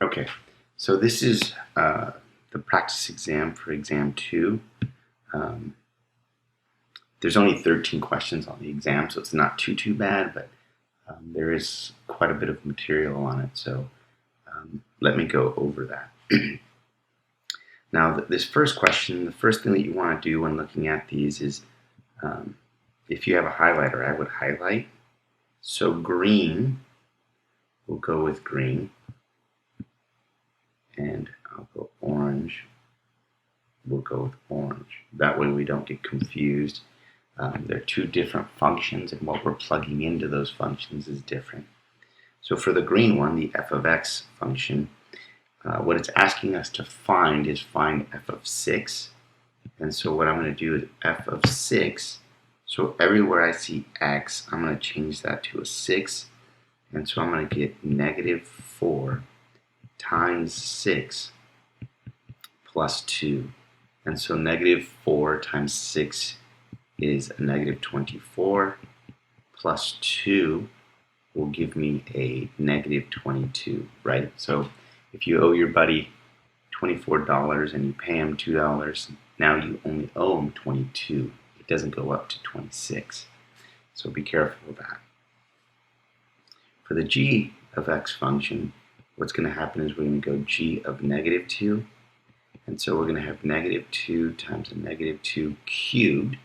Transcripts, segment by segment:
Okay, so this is the practice exam for exam 2. There's only 13 questions on the exam, so it's not too bad, but there is quite a bit of material on it, so let me go over that. Now, this first question, the first thing that you want to do when looking at these is, if you have a highlighter, I would highlight. So green, we'll go with green. And I'll go orange, we'll go with orange. That way we don't get confused. They're two different functions, and what we're plugging into those functions is different. So for the green one, the f of x function, what it's asking us to find is find f of 6. And so what I'm going to do is f of 6. So everywhere I see x, I'm going to change that to a 6. And so I'm going to get -4 times 6 plus 2. And so -4 times 6 is a -24, plus 2 will give me a -22, right? So if you owe your buddy $24 and you pay him $2, now you only owe him 22. It doesn't go up to 26. So be careful of that. For the g of x function, what's going to happen is we're going to go g of -2. And so we're going to have -2 times a -2 cubed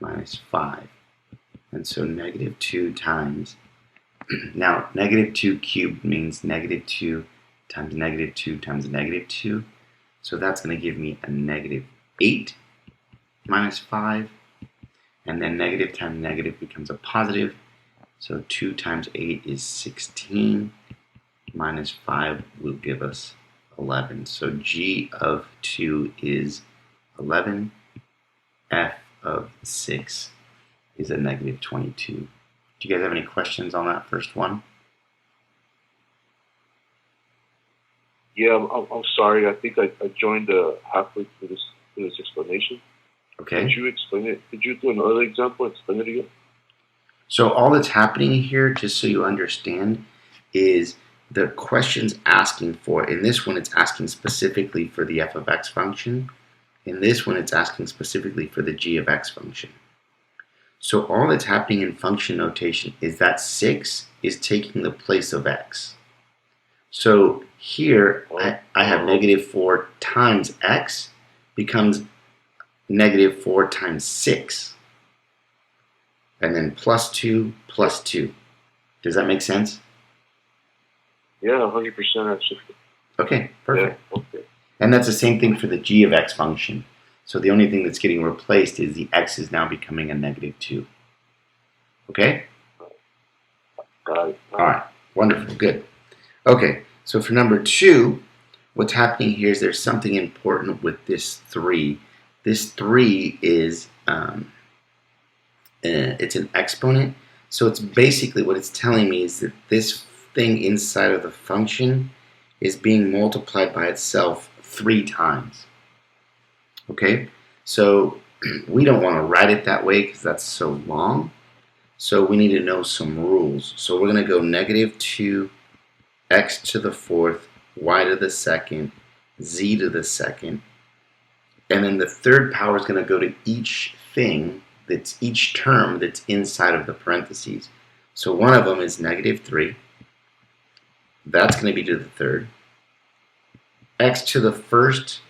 minus 5. And so -2 times, now -2 cubed means -2 times -2 times -2. So that's going to give me a -8 minus 5. And then negative times negative becomes a positive. So 2 times 8 is 16. Minus 5 will give us 11. So g of 2 is 11. F of 6 is a -22. Do you guys have any questions on that first one? Yeah, I'm sorry. I think I joined halfway through this explanation. Okay. Could you explain it? Could you do another example? Explain it again. So all that's happening here, just so you understand, is the question's asking for, in this one it's asking specifically for the f of x function. In this one it's asking specifically for the g of x function. So all that's happening in function notation is that 6 is taking the place of x. So here I have -4 times x becomes -4 times 6. And then plus 2 plus 2. Does that make sense? Yeah, 100% actually. Okay, perfect. Yeah, okay. And that's the same thing for the g of x function. So the only thing that's getting replaced is the x is now becoming a -2. Okay? Got it. All right, wonderful, good. Okay, so for number 2, what's happening here is there's something important with this 3. This 3 is, it's an exponent. So it's basically what it's telling me is that this thing inside of the function is being multiplied by itself 3 times. Okay, so we don't want to write it that way because that's so long. So we need to know some rules. So we're going to go -2 x to the 4th, y to the 2nd, z to the 2nd. And then the third power is going to go to each thing, that's each term that's inside of the parentheses. So one of them is -3. That's going to be to the 3rd. X to the 1st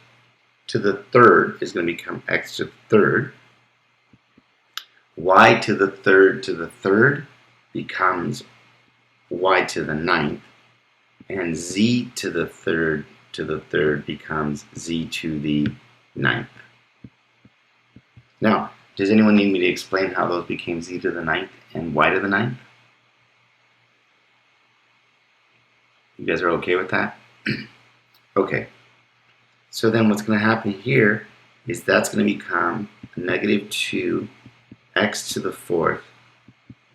to the 3rd is going to become x to the 3rd. Y to the 3rd to the 3rd becomes y to the 9th. And z to the 3rd becomes z to the 9th. Now, does anyone need me to explain how those became z to the 9th and y to the 9th? You guys are okay with that? Okay. So then what's going to happen here is that's going to become -2 x to the 4th,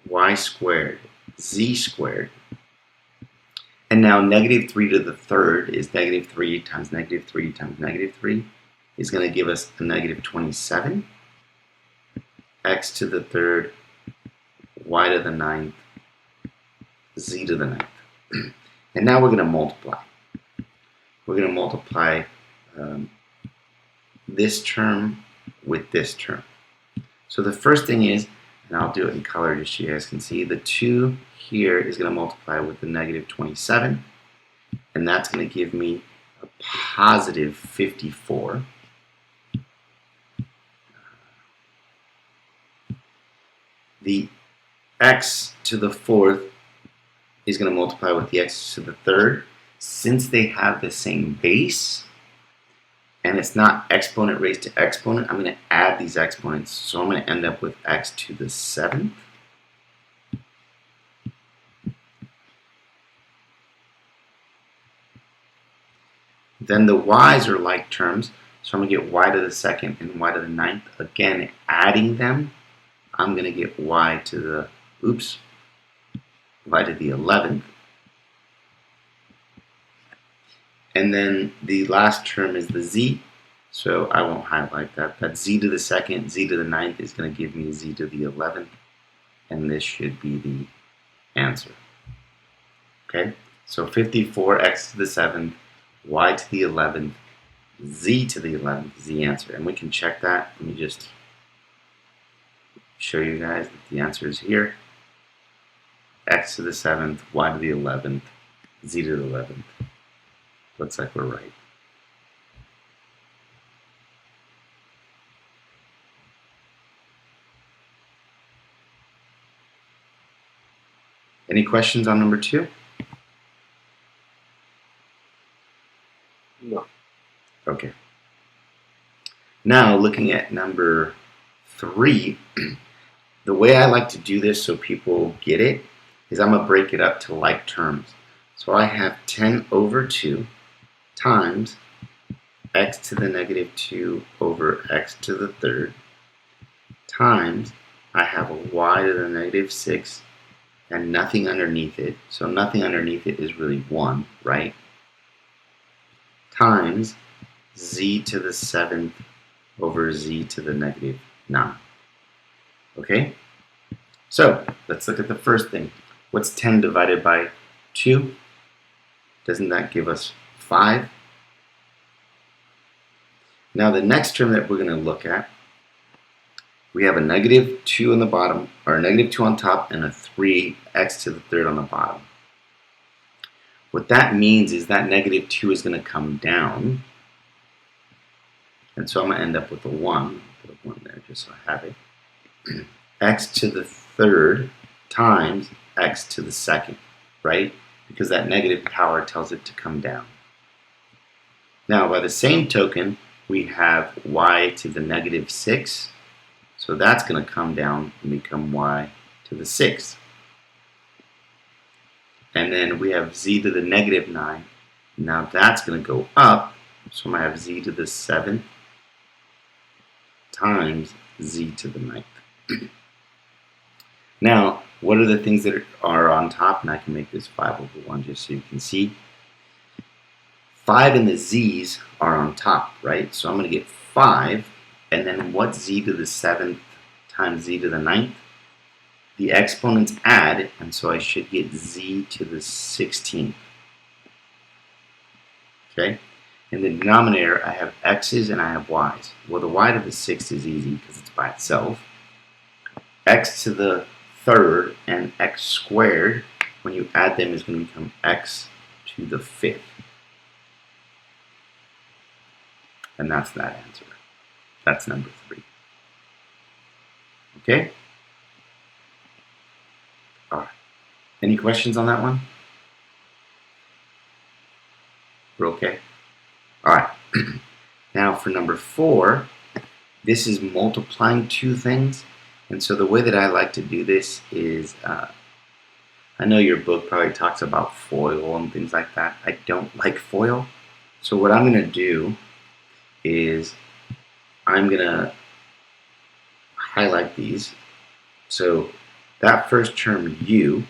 y squared, z squared. And now -3 to the 3rd is -3 times -3 times -3 is going to give us a -27. X to the 3rd, y to the 9th, z to the 9th. And now we're going to multiply. we're going to multiply this term with this term. So the first thing is, and I'll do it in color just so you guys can see, the 2 here is going to multiply with the negative 27, and that's going to give me a positive 54. The x to the 4th is going to multiply with the x to the 3rd. Since they have the same base, and it's not exponent raised to exponent, I'm going to add these exponents. So I'm going to end up with x to the 7th. Then the y's are like terms. So I'm going to get y to the 2nd and y to the 9th. Again, adding them, I'm going to get y to the, y to the 11th. And then the last term is the z, so I won't highlight that. That's z to the 2nd, z to the 9th is going to give me z to the 11th, and this should be the answer. Okay, so 54, x to the 7th, y to the 11th, z to the 11th is the answer. And we can check that. Let me just show you guys that the answer is here. X to the 7th, y to the 11th, z to the 11th. Looks like we're right. Any questions on number 2? No. Okay. Now looking at number 3, the way I like to do this so people get it is I'm going to break it up to like terms. So I have 10 over 2 times x to the negative 2 over x to the 3rd times I have a y to the negative 6 and nothing underneath it. So nothing underneath it is really 1, right? Times z to the 7th over z to the negative 9. Okay? So let's look at the first thing. What's 10 divided by 2? Doesn't that give us 5? Now the next term that we're going to look at, we have a negative 2 on the bottom, or a negative 2 on top, and a 3x to the 3rd on the bottom. What that means is that negative 2 is going to come down, and so I'm going to end up with a 1. Put a 1 there just so I have it. X to the 3rd times x to the 2nd, right? Because that negative power tells it to come down. Now, by the same token, we have y to the negative 6. So that's going to come down and become y to the 6th. And then we have z to the negative 9. Now that's going to go up. So I'm going to have z to the 7th times z to the 9th. Now, what are the things that are on top? And I can make this 5 over 1 just so you can see. 5 and the z's are on top, right? So I'm going to get 5. And then what's z to the 7th times z to the 9th? The exponents add, and so I should get z to the 16th. Okay? In the denominator, I have x's and I have y's. Well, the y to the 6th is easy because it's by itself. X to the 3rd and x squared, when you add them, is going to become x to the 5th. And that's that answer. That's number 3. Okay? All right. Any questions on that one? We're okay? All right. Now for number 4, this is multiplying two things. And so the way that I like to do this is, I know your book probably talks about FOIL and things like that. I don't like FOIL. So what I'm going to do is I'm going to highlight these. So that first term u,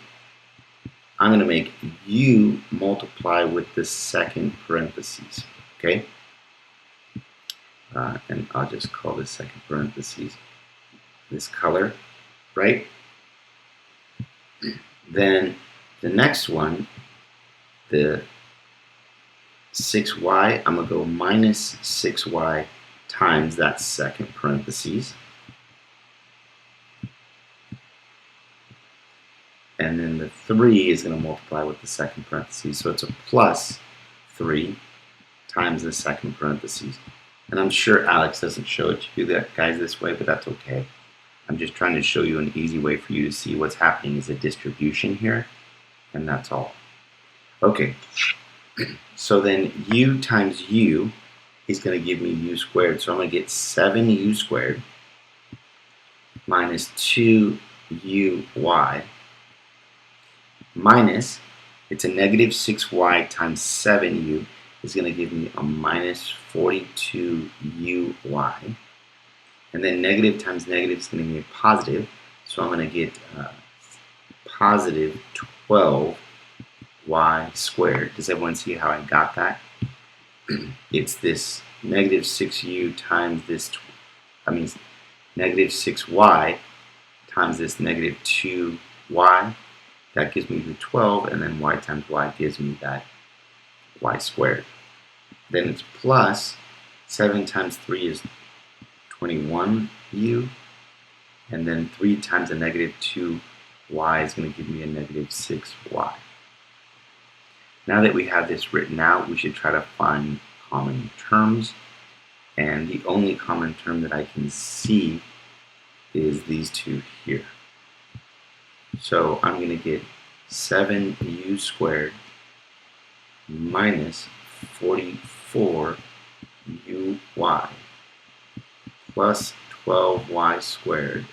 I'm going to make u multiply with the second parentheses. Okay? And I'll just call this second parentheses this color, right? Then the next one, the 6y, I'm going to go minus 6y times that second parentheses. And then the 3 is going to multiply with the second parentheses. So it's a plus 3 times the second parentheses. And I'm sure Alex doesn't show it to you guys this way, but that's okay. I'm just trying to show you an easy way for you to see what's happening is a distribution here, and that's all. Okay, so then u times u is going to give me u squared. So I'm going to get 7u squared minus 2uy minus, it's a negative 6y times 7u is going to give me a minus 42uy. And then negative times negative is going to give me a positive. So I'm going to get positive 12y squared. Does everyone see how I got that? It's this negative 6u times this, negative 6y times this negative 2y. That gives me the 12, and then y times y gives me that y squared. Then it's plus 7 times 3 is 21u, and then 3 times a negative 2y is going to give me a negative 6y. Now that we have this written out, we should try to find common terms, and the only common term that I can see is these two here. So I'm going to get 7u squared minus 44uy plus 12y squared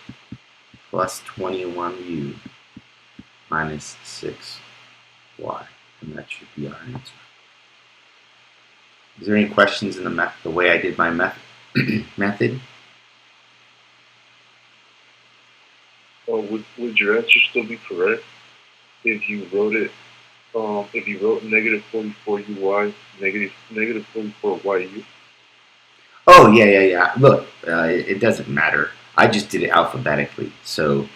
plus 21u minus 6y. And that should be our answer. Is there any questions in the way I did my method? Would your answer still be correct if you wrote it? If you wrote negative 44uy, negative 44yu? Oh, yeah. Look, it doesn't matter. I just did it alphabetically. So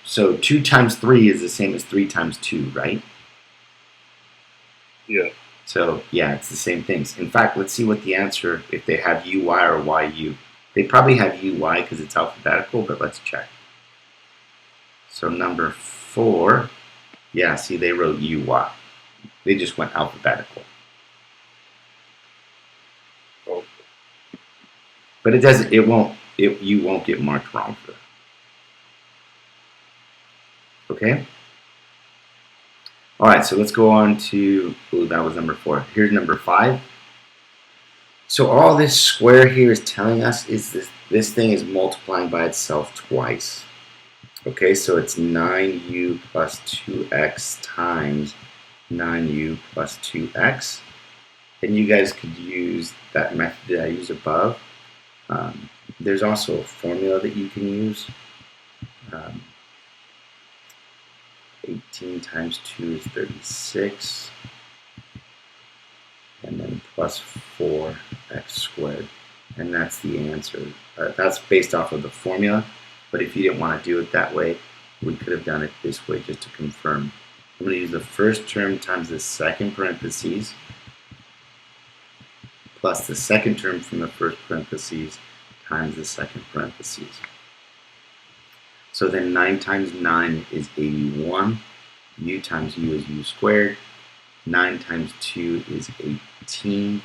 2 times 3 is the same as 3 times 2, right? Yeah. So, yeah, it's the same things. In fact, let's see what the answer, if they have uy or yu. They probably have uy because it's alphabetical, but let's check. So number 4, yeah, see, they wrote uy. They just went alphabetical. Okay. But you won't get marked wrong for that. Okay? All right, so let's go on to, that was number 4. Here's number 5. So all this square here is telling us is this thing is multiplying by itself twice. Okay, so it's 9u plus 2x times 9u plus 2x. And you guys could use that method that I used above. There's also a formula that you can use. 18 times 2 is 36. And then plus 4x squared. And that's the answer. That's based off of the formula. But if you didn't want to do it that way, we could have done it this way just to confirm. I'm going to use the first term times the second parentheses plus the second term from the first parentheses times the second parentheses. So then 9 times 9 is 81. U times u is u squared. 9 times 2 is 18.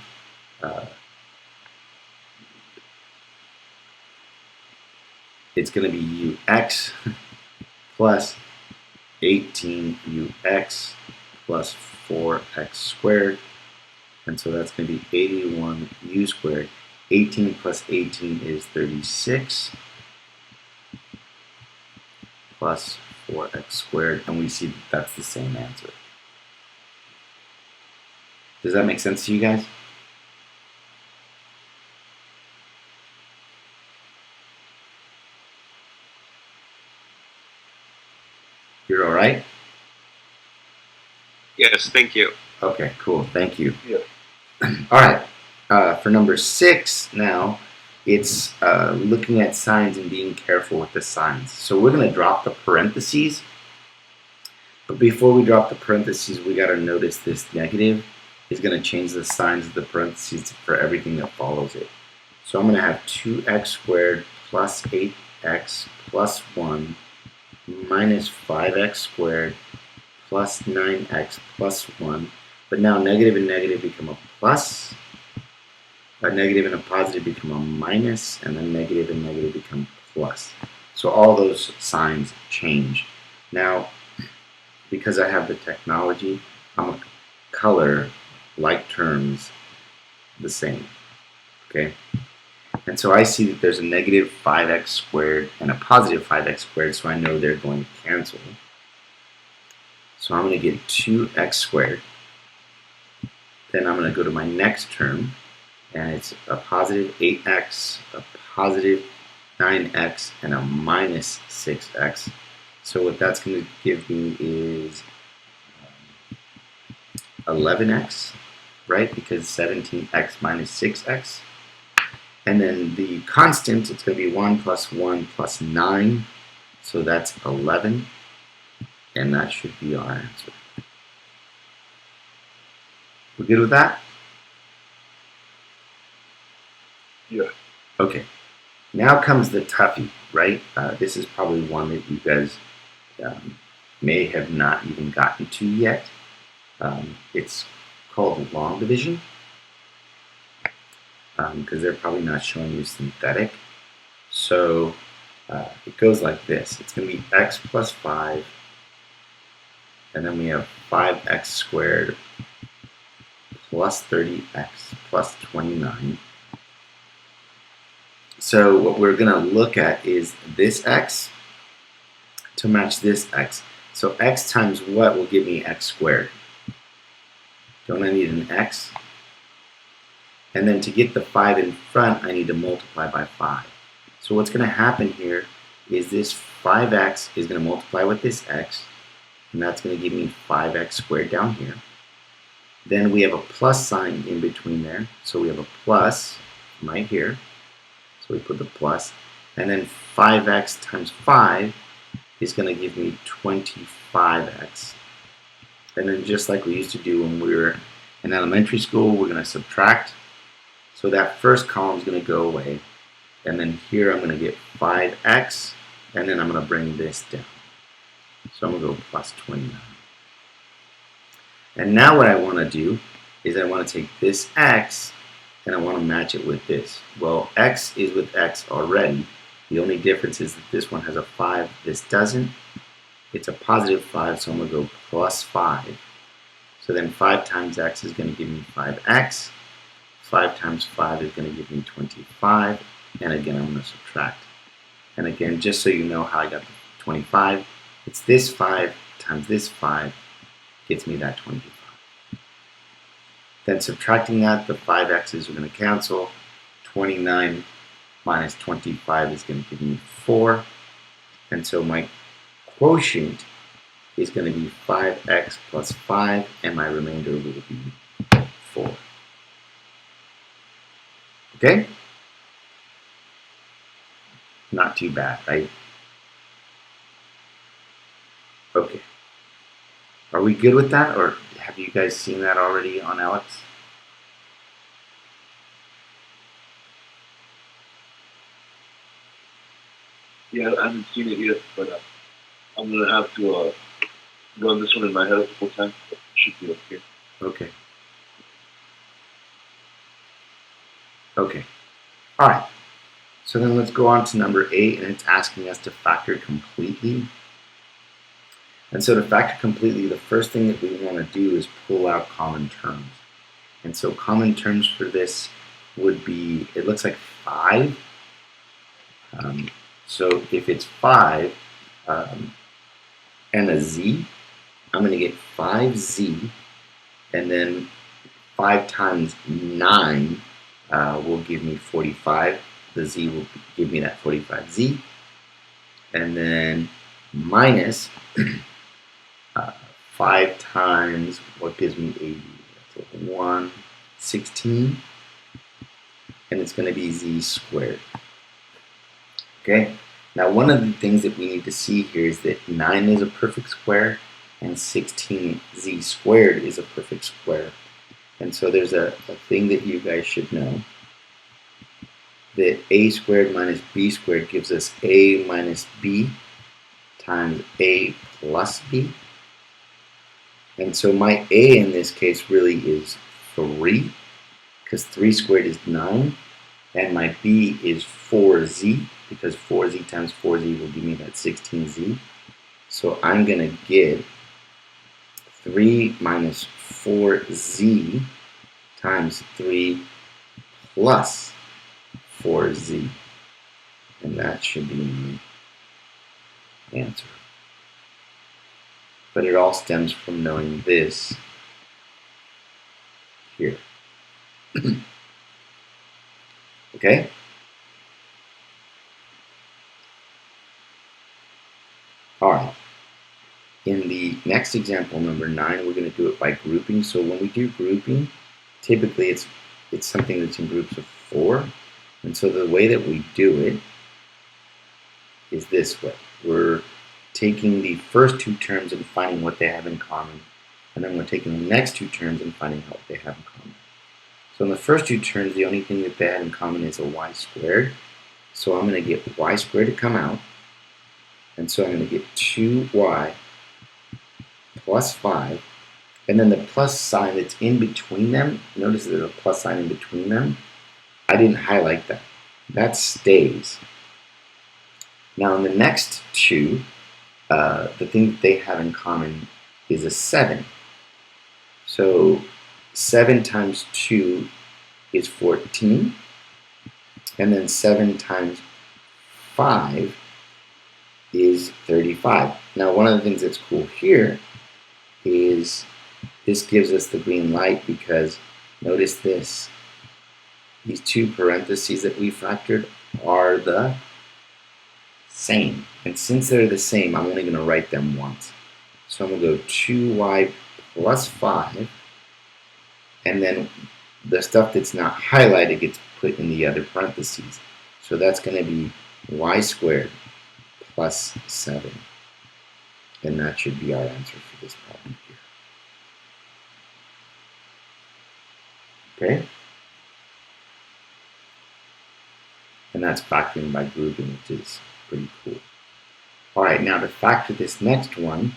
It's going to be ux plus 18ux plus 4x squared. And so that's going to be 81u squared. 18 plus 18 is 36 plus 4x squared. And we see that that's the same answer. Does that make sense to you guys? You're all right? Yes, thank you. Okay, cool. Thank you. Yeah. All right. For number 6 now, it's looking at signs and being careful with the signs. So we're going to drop the parentheses. But before we drop the parentheses, we got to notice this negative is going to change the signs of the parentheses for everything that follows it. So I'm going to have 2x squared plus 8x plus 1 minus 5x squared plus 9x plus 1. But now negative and negative become a plus, a negative and a positive become a minus, and then negative and negative become plus. So all those signs change. Now, because I have the technology, I'm going to color like terms the same. Okay? And so I see that there's a negative 5x squared and a positive 5x squared, so I know they're going to cancel. So I'm going to get 2x squared. Then I'm going to go to my next term, and it's a positive 8x, a positive 9x, and a minus 6x. So what that's going to give me is 11x, right? Because 17x minus 6x. And then the constant, it's going to be 1 plus 1 plus 9. So that's 11. And that should be our answer. We're good with that? Yeah. Okay. Now comes the toughie, right? This is probably one that you guys may have not even gotten to yet. It's called long division, because they're probably not showing you synthetic. So it goes like this. It's going to be x plus 5, and then we have 5x squared plus 30x plus 29. So what we're going to look at is this x to match this x. So x times what will give me x squared? Don't I need an x? And then to get the 5 in front, I need to multiply by 5. So what's going to happen here is this 5x is going to multiply with this x, and that's going to give me 5x squared down here. Then we have a plus sign in between there, so we have a plus right here. So we put the plus, and then 5x times 5 is going to give me 25x. And then just like we used to do when we were in elementary school, we're going to subtract. So that first column is going to go away. And then here I'm going to get 5x, and then I'm going to bring this down. So I'm going to go plus 29. And now what I want to do is I want to take this x and I want to match it with this. Well, x is with x already. The only difference is that this one has a 5, this doesn't. It's a positive 5, so I'm going to go plus 5. So then 5 times x is going to give me 5x. 5 times 5 is going to give me 25. And again, I'm going to subtract. And again, just so you know how I got the 25, it's this 5 times this 5 gets me that 25. Then subtracting that, the 5x's are going to cancel. 29 minus 25 is going to give me 4. And so my quotient is going to be 5x plus 5, and my remainder will be 4. Okay? Not too bad, right? Okay. Are we good with that, or have you guys seen that already on Alex? Yeah, I haven't seen it yet, but I'm going to have to run this one in my head a couple times. But it should be okay. Okay. Okay. All right. So then let's go on to number 8, and it's asking us to factor completely. And so to factor completely, the first thing that we want to do is pull out common terms. And so common terms for this would be, it looks like 5. So if it's 5 and a z, I'm going to get 5z, and then 5 times 9 will give me 45. The z will give me that 45z. And then minus 5 times what gives me 80? That's 116. And it's going to be z squared. Okay? Now, one of the things that we need to see here is that 9 is a perfect square and 16z squared is a perfect square. And so there's a thing that you guys should know, that a squared minus b squared gives us a minus b times a plus b. And so my a in this case really is 3, because 3 squared is 9. And my b is 4z, because 4z times 4z will give me that 16z. So I'm going to get 3 minus 4z times 3 plus 4z. And that should be my answer. But it all stems from knowing this here. Okay? All right. In the next example, number 9, we're going to do it by grouping. So when we do grouping, typically it's something that's in groups of 4. And so the way that we do it is this way. We're taking the first 2 terms and finding what they have in common. And then we're taking the next 2 terms and finding out what they have in common. So in the first 2 terms, the only thing that they have in common is a y squared. So I'm going to get y squared to come out. And so I'm going to get 2y plus 5. And then the plus sign that's in between them, notice there's a plus sign in between them. I didn't highlight that. That stays. Now in the next 2, the thing that they have in common is a 7. So 7 times 2 is 14. And then 7 times 5 is 35. Now one of the things that's cool here is this gives us the green light, because notice this. These 2 parentheses that we factored are the same. And since they're the same, I'm only going to write them once. So I'm going to go 2y plus 5. And then the stuff that's not highlighted gets put in the other parentheses. So that's going to be y squared plus 7. And that should be our answer for this problem here. Okay? And that's factoring by grouping, which is pretty cool. All right, now to factor this next one,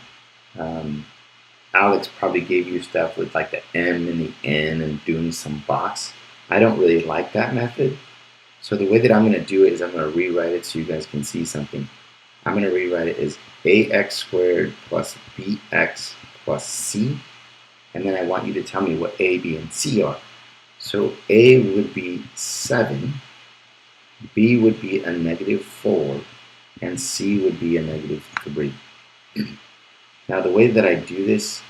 Alex probably gave you stuff with like the m and the n and doing some box. I don't really like that method. So the way that I'm going to do it is I'm going to rewrite it so you guys can see something. I'm going to rewrite it as ax squared plus bx plus c. And then I want you to tell me what a, b, and c are. So a would be 7, b would be a negative 4, and c would be a negative 3. Now the way that I do this,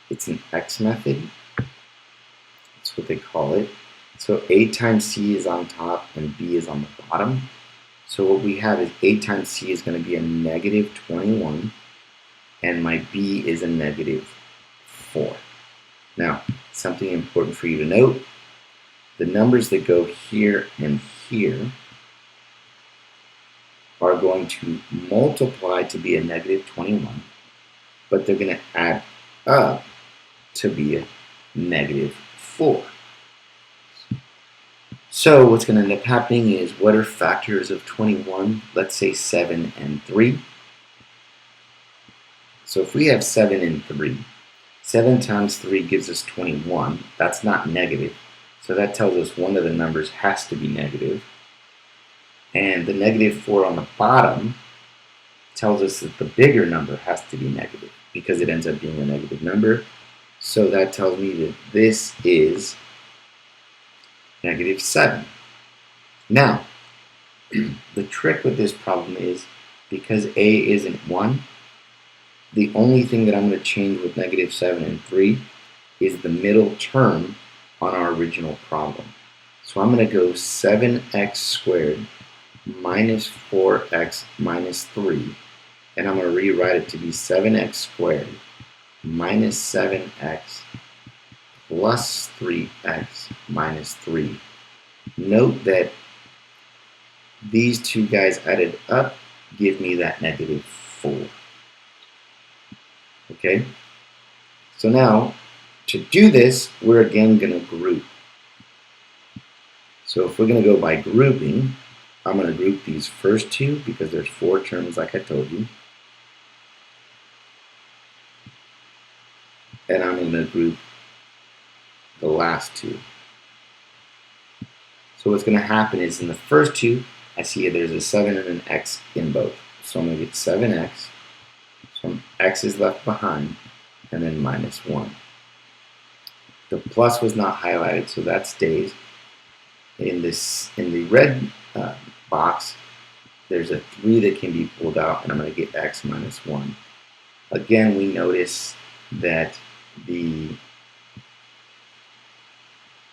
it's an X method. That's what they call it. So a times c is on top and b is on the bottom. So what we have is a times c is going to be a negative 21, and my b is a negative 4. Now, something important for you to note, the numbers that go here and here are going to multiply to be a negative 21, but they're going to add up to be a negative 4. So what's going to end up happening is, what are factors of 21? Let's say 7 and 3. So if we have 7 and 3, 7 times 3 gives us 21. That's not negative. So that tells us one of the numbers has to be negative. And the negative 4 on the bottom tells us that the bigger number has to be negative, because it ends up being a negative number. So that tells me that this is negative 7. Now, the trick with this problem is, because a isn't 1, the only thing that I'm going to change with negative 7 and 3 is the middle term on our original problem. So I'm going to go 7x squared minus 4x minus 3, and I'm going to rewrite it to be 7x squared minus 7x plus 3x minus 3. Note that these two guys added up give me that negative 4. Okay? So now, To do this, we're again going to group. So if we're going to go by grouping, I'm going to group these first two because there's 4 terms like I told you. And I'm going to group the last 2. So what's going to happen is in the first 2, I see there's a 7 and an x in both. So I'm going to get 7x. So x is left behind, and then minus 1. The plus was not highlighted, so that stays. In the red box, there's a 3 that can be pulled out, and I'm going to get x minus 1. Again, we notice that the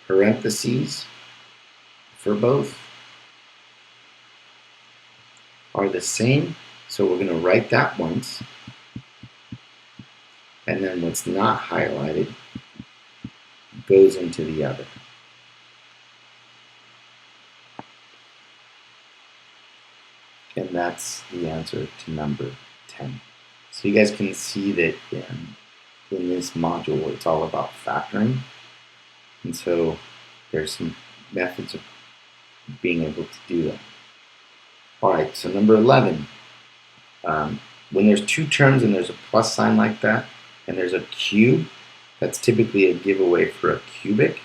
parentheses for both are the same, so we're going to write that once, and then what's not highlighted goes into the other. And that's the answer to number 10. So you guys can see that in this module it's all about factoring, and so there's some methods of being able to do that. Alright, so number 11, when there's 2 terms and there's a plus sign like that, and there's a cube, that's typically a giveaway for a cubic.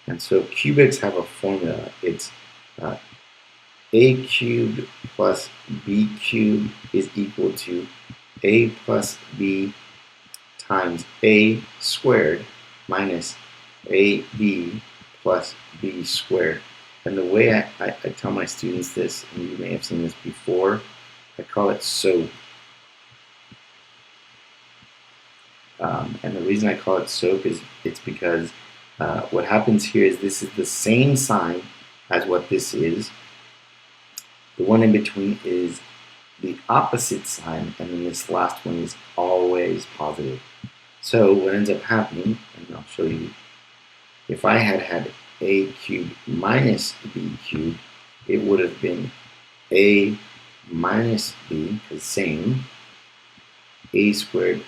And so cubics have a formula. It's a cubed plus b cubed is equal to a plus b times a squared minus ab plus b squared. And the way I tell my students this, and you may have seen this before, I call it SOAP. And the reason I call it SOAP is it's because what happens here is this is the same sign as what this is. The one in between is the opposite sign, and then this last one is always positive. So what ends up happening, and I'll show you, if I had a cubed minus b cubed, it would have been a minus b, because same, a squared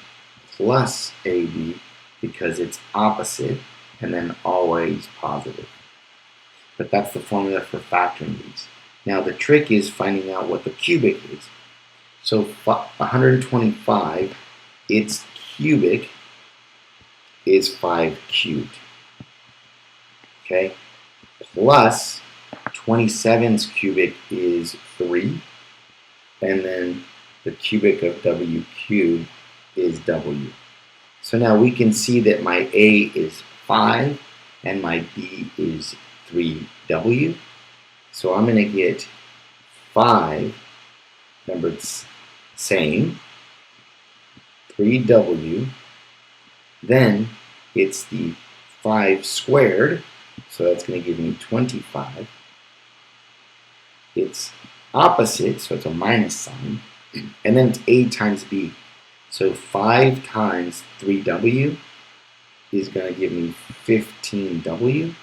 plus ab, because it's opposite, and then always positive. But that's the formula for factoring these. Now the trick is finding out what the cubic is. So 125, its cubic is 5 cubed. Okay? Plus 27's cubic is 3. And then the cubic of w cubed is w. So now we can see that my a is 5 and my b is 3w. So I'm going to get 5, remember it's same, 3w, then it's the 5 squared, so that's going to give me 25. It's opposite, so it's a minus sign, and then it's a times b. So 5 times 3w is going to give me 15w,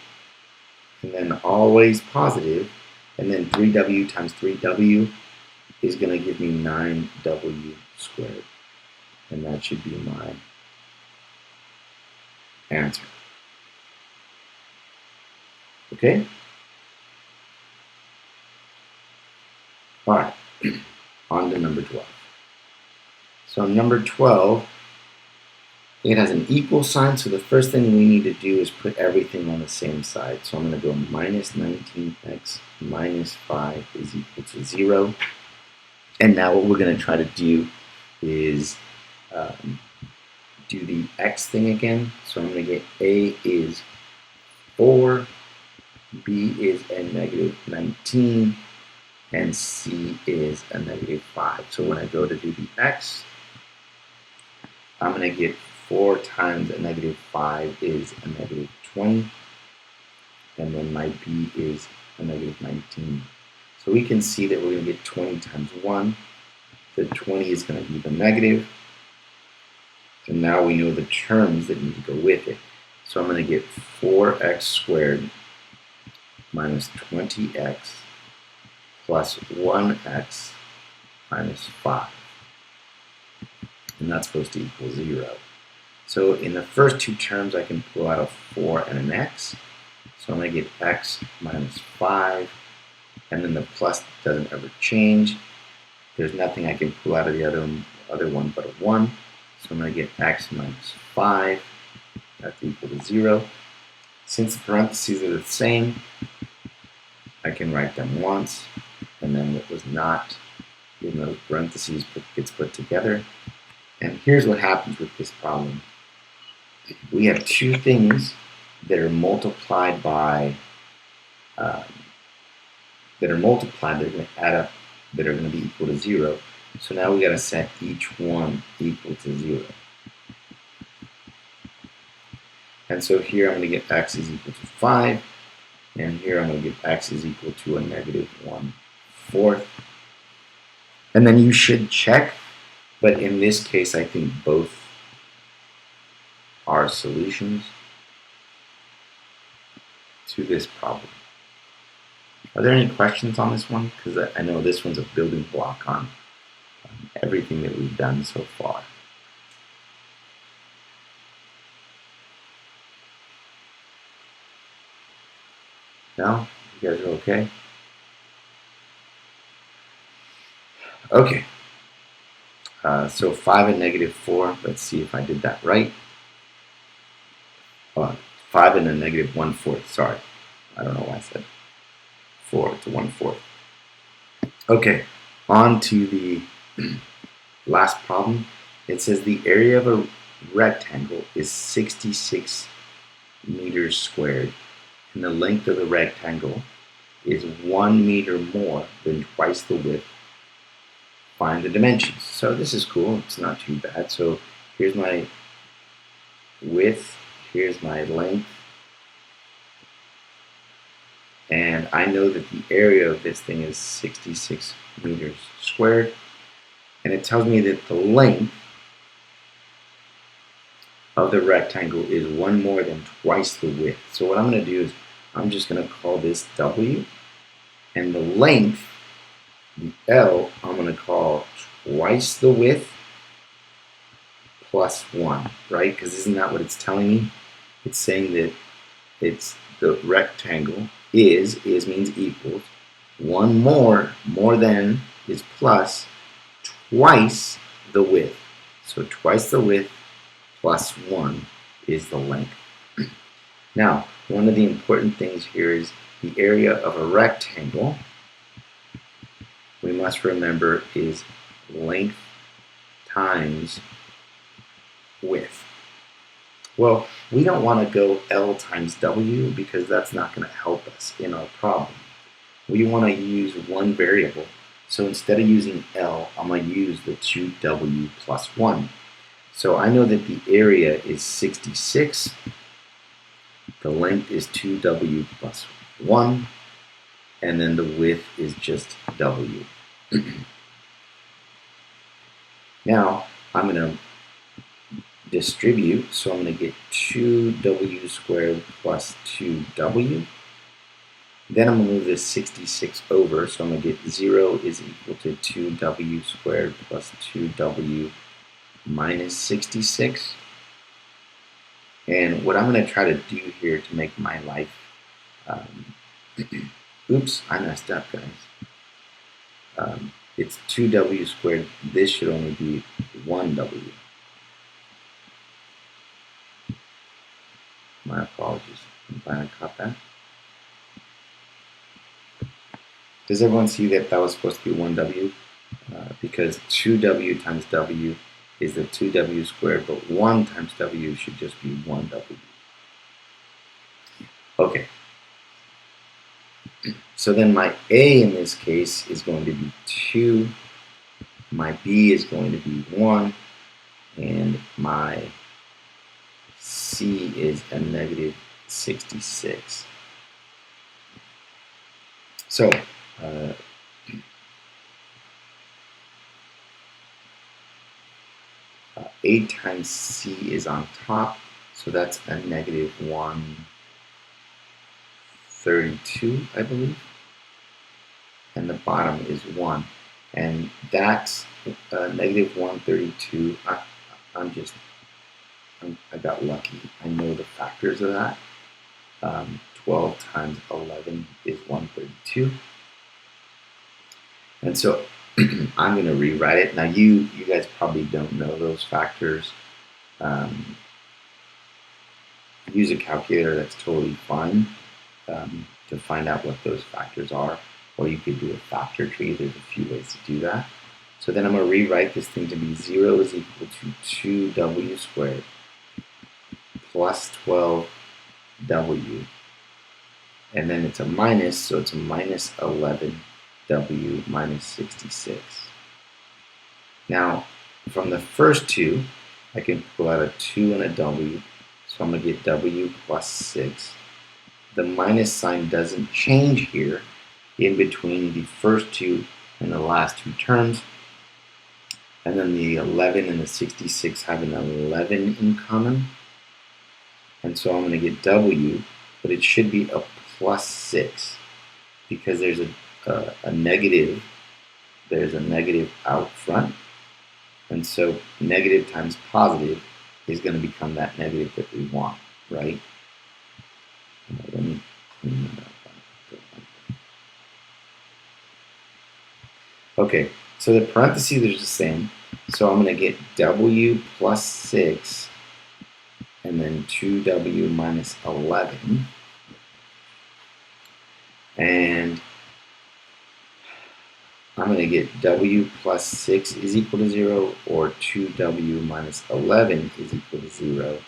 and then always positive, and then 3w times 3w is going to give me 9w squared. And that should be my answer. Okay? All right, on to number 12. So number 12, it has an equal sign, so the first thing we need to do is put everything on the same side. So I'm going to go minus 19x minus 5 is equal to 0. And now what we're going to try to do is do the x thing again. So I'm going to get a is 4, b is a negative 19, and c is a negative 5. So when I go to do the x, I'm going to get 4 times a negative 5 is a negative 20, and then my b is a negative 19. So we can see that we're going to get 20 times 1. The 20 is going to be the negative. So now we know the terms that need to go with it. So I'm going to get 4x squared minus 20x plus 1x minus 5. And that's supposed to equal 0. So in the first two terms, I can pull out a 4 and an x. So I'm going to get x minus 5, and then the plus doesn't ever change. There's nothing I can pull out of the other one but a 1. So I'm going to get x minus 5. That's equal to 0. Since the parentheses are the same, I can write them once, and then what was not in those parentheses gets put together. And here's what happens with this problem. We have two things that are multiplied by, that are going to add up, that are going to be equal to 0. So now we got to set each one equal to 0. And so here I'm going to get x is equal to 5, and here I'm going to get x is equal to a negative 1/4. And then you should check, but in this case I think both are solutions to this problem. Are there any questions on this one? Because I know this one's a building block on everything that we've done so far. No? You guys are okay? Okay. So 5 and negative 4, let's see if I did that right. 5 and a negative 1/4, sorry. I don't know why I said 4 to 1/4. Okay, on to the last problem. It says the area of a rectangle is 66 meters squared, and the length of the rectangle is 1 meter more than twice the width. Find the dimensions. So this is cool. It's not too bad. So here's my width. Here's my length. And I know that the area of this thing is 66 meters squared. And it tells me that the length of the rectangle is 1 more than twice the width. So what I'm going to do is I'm just going to call this W. And the length, the L, I'm going to call twice the width plus 1, right? Because isn't that what it's telling me? It's saying that it's the rectangle is means equals, 1 more than is plus twice the width. So twice the width plus 1 is the length. Now, one of the important things here is the area of a rectangle, we must remember, is length times width. Well, we don't want to go L times W because that's not going to help us in our problem. We want to use one variable. So instead of using L, I'm going to use the 2W plus 1. So I know that the area is 66. The length is 2W plus 1. And then the width is just W. Now, I'm going to distribute, so I'm going to get 2W squared plus 2W. Then I'm going to move this 66 over, so I'm going to get 0 is equal to 2W squared plus 2W minus 66. And what I'm going to try to do here to make my life, oops, I messed up, guys. It's 2W squared. This should only be 1W. My apologies. I'm glad I caught that. Does everyone see that that was supposed to be 1W? Because 2W times W is the 2W squared, but 1 times W should just be 1W. Okay. So then my A in this case is going to be 2, my B is going to be 1, and my C is a negative 66. So, A times C is on top, so that's a negative 132, I believe. And the bottom is 1. And that's negative 132. I'm I got lucky. I know the factors of that. 12 times 11 is 132. And so I'm going to rewrite it. Now you guys probably don't know those factors. Use a calculator, that's totally fine, to find out what those factors are. Or you could do a factor tree. There's a few ways to do that. So then I'm going to rewrite this thing to be 0 is equal to 2w squared plus 12w. And then it's a minus, so it's a minus 11w minus 66. Now, from the first two, I can pull out a 2 and a w, so I'm going to get w plus 6. The minus sign doesn't change here in between the first two and the last two terms. And then the 11 and the 66 have an 11 in common. And so I'm going to get w, but it should be a plus 6 because there's a negative. There's a negative out front. And so negative times positive is going to become that negative that we want, right? Let me clean that up. Okay, so the parentheses are the same. So I'm going to get w plus 6 and then 2w minus 11. And I'm going to get w plus 6 is equal to 0 or 2w minus 11 is equal to 0.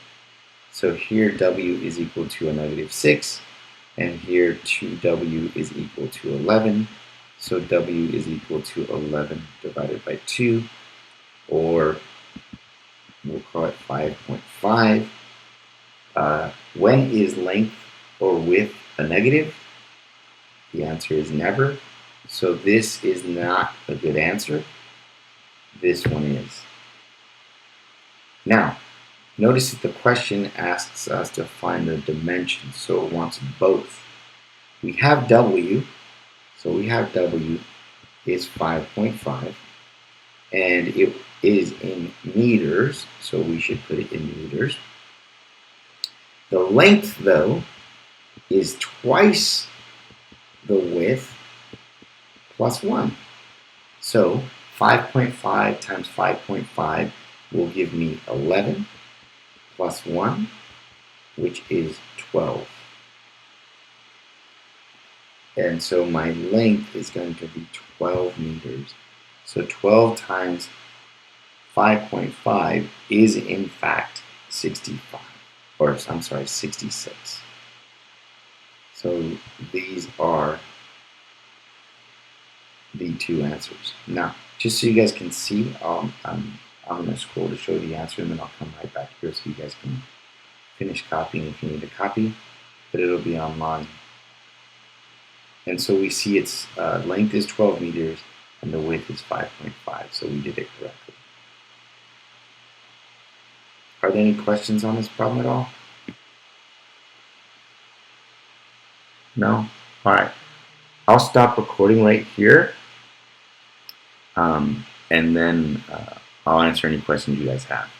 So here w is equal to a negative 6 and here 2w is equal to 11. So w is equal to 11 divided by 2, or we'll call it 5.5. When is length or width a negative? The answer is never. So this is not a good answer. This one is. Now, notice that the question asks us to find the dimensions, so it wants both. We have w, so we have w is 5.5, and it is in meters, so we should put it in meters. The length, though, is twice the width plus 1. So 5.5 times 5.5 will give me 11 plus 1, which is 12. And so my length is going to be 12 meters. So 12 times 5.5 is in fact 65, or I'm sorry, 66. So these are the two answers. Now, just so you guys can see, I'm going to scroll to show the answer, and then I'll come right back here so you guys can finish copying if you need to copy, but it'll be online. And so we see its length is 12 meters and the width is 5.5, so we did it correctly. Are there any questions on this problem at all? No? All right. I'll stop recording right here, and then I'll answer any questions you guys have.